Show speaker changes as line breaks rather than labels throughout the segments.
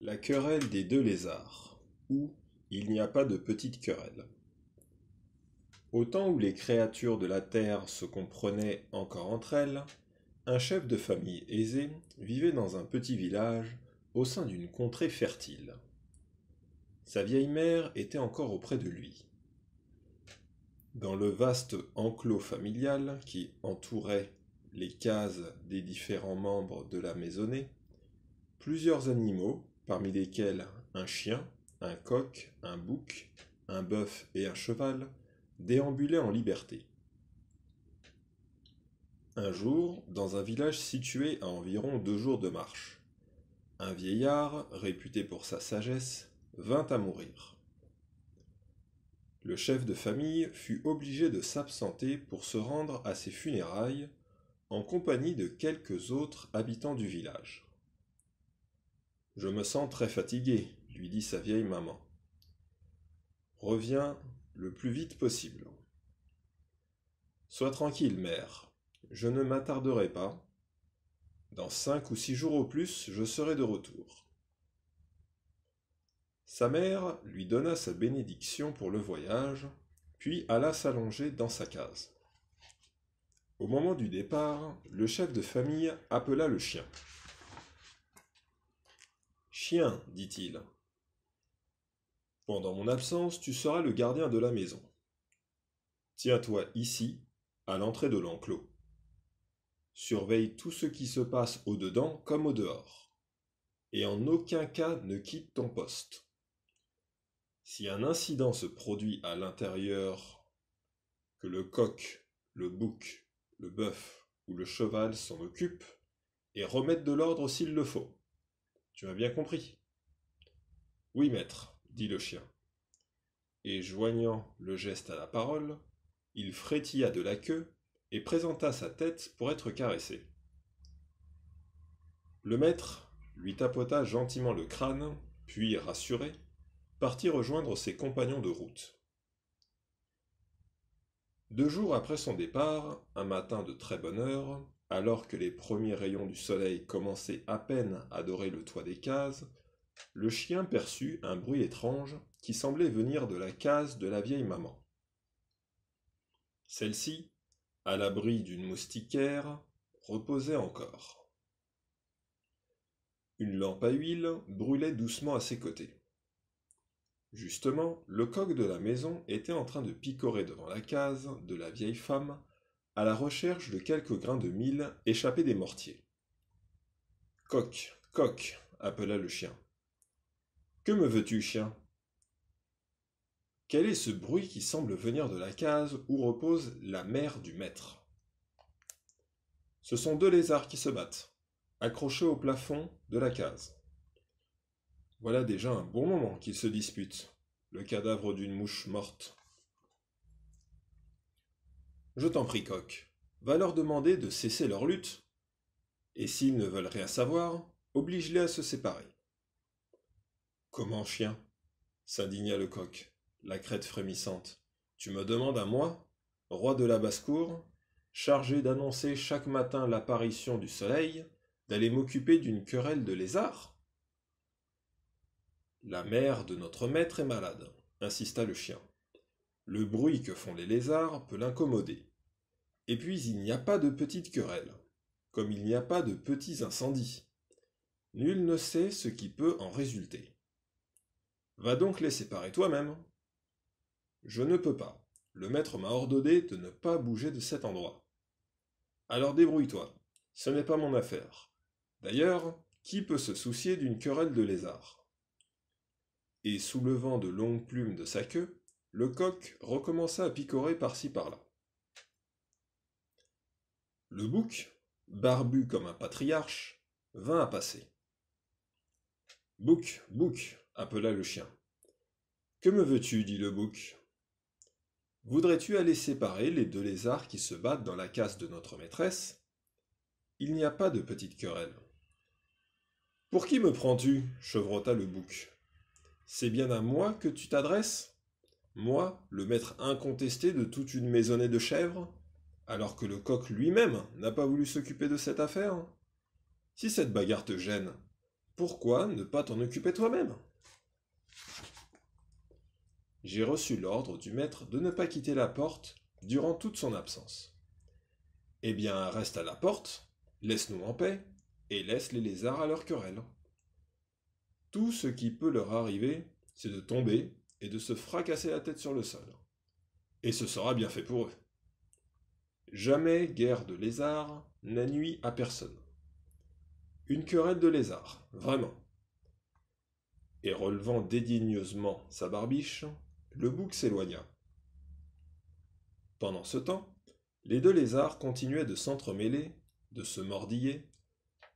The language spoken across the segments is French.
La querelle des deux lézards, ou il n'y a pas de petite querelle. Au temps où les créatures de la terre se comprenaient encore entre elles, un chef de famille aisé vivait dans un petit village au sein d'une contrée fertile. Sa vieille mère était encore auprès de lui. Dans le vaste enclos familial qui entourait les cases des différents membres de la maisonnée, plusieurs animaux, parmi lesquels un chien, un coq, un bouc, un bœuf et un cheval, déambulaient en liberté. Un jour, dans un village situé à environ 2 jours de marche, un vieillard, réputé pour sa sagesse, vint à mourir. Le chef de famille fut obligé de s'absenter pour se rendre à ses funérailles en compagnie de quelques autres habitants du village. Je me sens très fatigué, lui dit sa vieille maman. Reviens le plus vite possible. Sois tranquille, mère, je ne m'attarderai pas. Dans 5 ou 6 jours au plus, je serai de retour. Sa mère lui donna sa bénédiction pour le voyage, puis alla s'allonger dans sa case. Au moment du départ, le chef de famille appela le chien. Chien, dit-il, pendant mon absence, tu seras le gardien de la maison. Tiens-toi ici, à l'entrée de l'enclos. Surveille tout ce qui se passe au-dedans comme au-dehors, et en aucun cas ne quitte ton poste. Si un incident se produit à l'intérieur, que le coq, le bouc, le bœuf ou le cheval s'en occupent et remettent de l'ordre s'il le faut. Tu m'as bien compris? Oui, maître, dit le chien. Et joignant le geste à la parole, il frétilla de la queue et présenta sa tête pour être caressé. Le maître lui tapota gentiment le crâne, puis, rassuré, partit rejoindre ses compagnons de route. 2 jours après son départ, un matin de très bonne heure, alors que les premiers rayons du soleil commençaient à peine à dorer le toit des cases, le chien perçut un bruit étrange qui semblait venir de la case de la vieille maman. Celle-ci, à l'abri d'une moustiquaire, reposait encore. Une lampe à huile brûlait doucement à ses côtés. Justement, le coq de la maison était en train de picorer devant la case de la vieille femme à la recherche de quelques grains de mil échappés des mortiers. Coq, coq, appela le chien. Que me veux-tu, chien? Quel est ce bruit qui semble venir de la case où repose la mère du maître? Ce sont 2 lézards qui se battent, accrochés au plafond de la case. Voilà déjà un bon moment qu'ils se disputent, le cadavre d'une mouche morte. Je t'en prie, coq, va leur demander de cesser leur lutte. Et s'ils ne veulent rien savoir, oblige-les à se séparer. Comment, chien? S'indigna le coq, la crête frémissante. Tu me demandes à moi, roi de la basse-cour, chargé d'annoncer chaque matin l'apparition du soleil, d'aller m'occuper d'une querelle de lézards? La mère de notre maître est malade, insista le chien. Le bruit que font les lézards peut l'incommoder. Et puis il n'y a pas de petites querelles, comme il n'y a pas de petits incendies. Nul ne sait ce qui peut en résulter. Va donc les séparer toi-même. Je ne peux pas. Le maître m'a ordonné de ne pas bouger de cet endroit. Alors débrouille-toi. Ce n'est pas mon affaire. D'ailleurs, qui peut se soucier d'une querelle de lézards? Et soulevant de longues plumes de sa queue, le coq recommença à picorer par-ci par-là. Le bouc, barbu comme un patriarche, vint à passer. Bouc, bouc, appela le chien. Que me veux-tu? Dit le bouc. Voudrais-tu aller séparer les 2 lézards qui se battent dans la case de notre maîtresse? Il n'y a pas de petite querelle. Pour qui me prends-tu? Chevrota le bouc. C'est bien à moi que tu t'adresses? Moi, le maître incontesté de toute une maisonnée de chèvres? Alors que le coq lui-même n'a pas voulu s'occuper de cette affaire? Si cette bagarre te gêne, Pourquoi ne pas t'en occuper toi-même? J'ai reçu l'ordre du maître de ne pas quitter la porte durant toute son absence. Eh bien, reste à la porte, laisse-nous en paix, et laisse les lézards à leur querelle. Tout ce qui peut leur arriver, c'est de tomber et de se fracasser la tête sur le sol. Et ce sera bien fait pour eux. Jamais guerre de lézards n'a nui à personne. Une querelle de lézards, vraiment. Et relevant dédaigneusement sa barbiche, le bouc s'éloigna. Pendant ce temps, les deux lézards continuaient de s'entremêler, de se mordiller,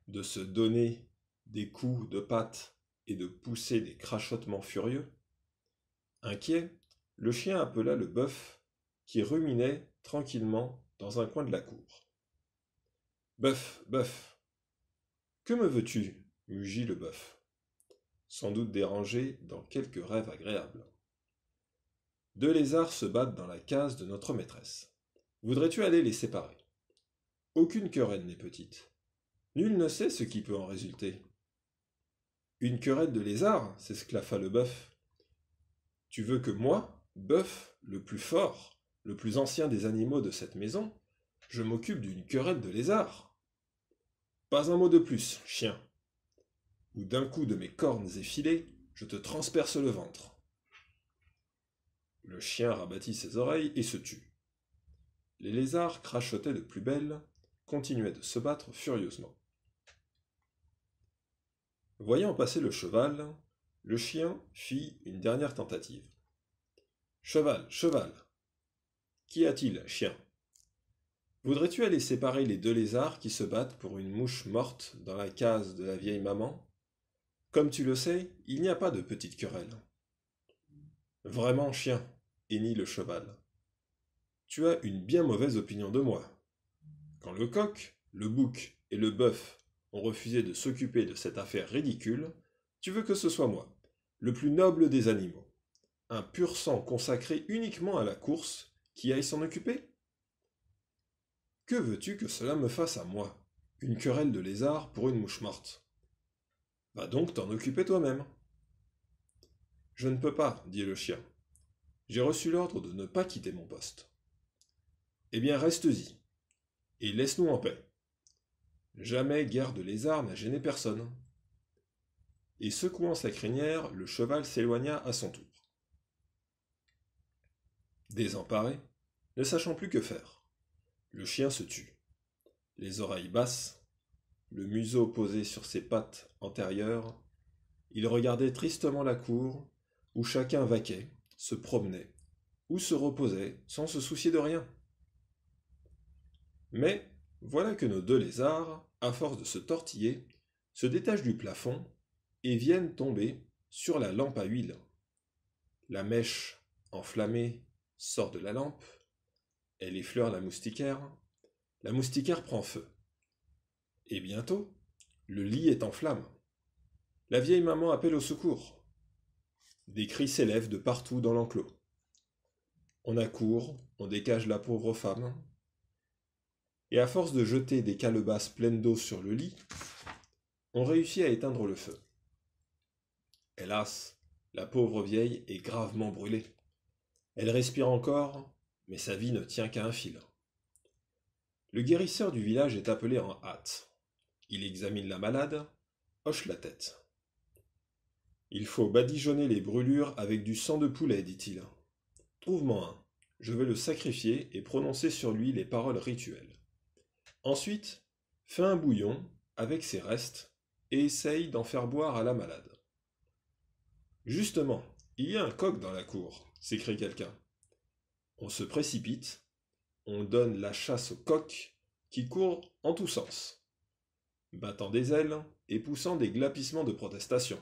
de se donner des coups de patte et de pousser des crachotements furieux. Inquiet, le chien appela le bœuf qui ruminait tranquillement dans un coin de la cour. Bœuf, bœuf, que me veux-tu? Mugit le bœuf, sans doute dérangé dans quelque rêve agréable. Deux lézards se battent dans la case de notre maîtresse. Voudrais-tu aller les séparer? Aucune querelle n'est petite. Nul ne sait ce qui peut en résulter. Une querelle de lézards, s'esclaffa le bœuf. Tu veux que moi, bœuf, le plus fort, le plus ancien des animaux de cette maison, je m'occupe d'une querelle de lézards? Pas un mot de plus, chien, ou d'un coup de mes cornes effilées, je te transperce le ventre. Le chien rabattit ses oreilles et se tut. Les lézards crachotaient de plus belle, continuaient de se battre furieusement. Voyant passer le cheval, le chien fit une dernière tentative. Cheval, cheval. Qu'y a-t-il, chien? Voudrais-tu aller séparer les deux lézards qui se battent pour une mouche morte dans la case de la vieille maman? Comme tu le sais, il n'y a pas de petite querelle. Vraiment, chien, hennit le cheval. Tu as une bien mauvaise opinion de moi. Quand le coq, le bouc et le bœuf ont refusé de s'occuper de cette affaire ridicule, tu veux que ce soit moi, le plus noble des animaux, un pur sang consacré uniquement à la course, qui aille s'en occuper? Que veux-tu que cela me fasse à moi, une querelle de lézard pour une mouche morte? Va donc t'en occuper toi-même. Je ne peux pas, dit le chien. J'ai reçu l'ordre de ne pas quitter mon poste. Eh bien, reste-y, et laisse-nous en paix. Jamais guerre de lézard n'a gêné personne. Et secouant sa crinière, le cheval s'éloigna à son tour. Désemparé, ne sachant plus que faire, le chien se tut, les oreilles basses, le museau posé sur ses pattes antérieures, il regardait tristement la cour, où chacun vaquait, se promenait, ou se reposait, sans se soucier de rien. Mais voilà que nos deux lézards, à force de se tortiller, se détachent du plafond et viennent tomber sur la lampe à huile. La mèche, enflammée, sort de la lampe, elle effleure la moustiquaire prend feu. Et bientôt, le lit est en flammes. La vieille maman appelle au secours. Des cris s'élèvent de partout dans l'enclos. On accourt, on décage la pauvre femme, et à force de jeter des calebasses pleines d'eau sur le lit, on réussit à éteindre le feu. Hélas, la pauvre vieille est gravement brûlée. Elle respire encore, mais sa vie ne tient qu'à un fil. Le guérisseur du village est appelé en hâte. Il examine la malade, hoche la tête. Il faut badigeonner les brûlures avec du sang de poulet, dit-il. Trouve-moi un. Je vais le sacrifier et prononcer sur lui les paroles rituelles. Ensuite, fais un bouillon avec ses restes et essaye d'en faire boire à la malade. Justement, il y a un coq dans la cour, s'écrie quelqu'un. On se précipite, on donne la chasse au coq qui court en tous sens, battant des ailes et poussant des glapissements de protestation.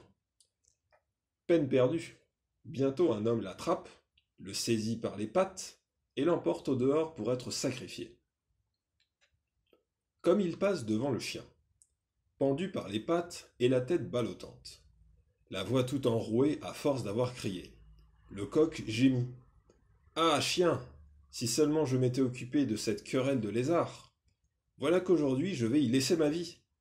Peine perdue. Bientôt un homme l'attrape, le saisit par les pattes et l'emporte au dehors pour être sacrifié. Comme il passe devant le chien, pendu par les pattes et la tête ballottante, la voix tout enrouée à force d'avoir crié. Le coq gémit. Ah, chien, si seulement je m'étais occupé de cette querelle de lézard. Voilà qu'aujourd'hui je vais y laisser ma vie.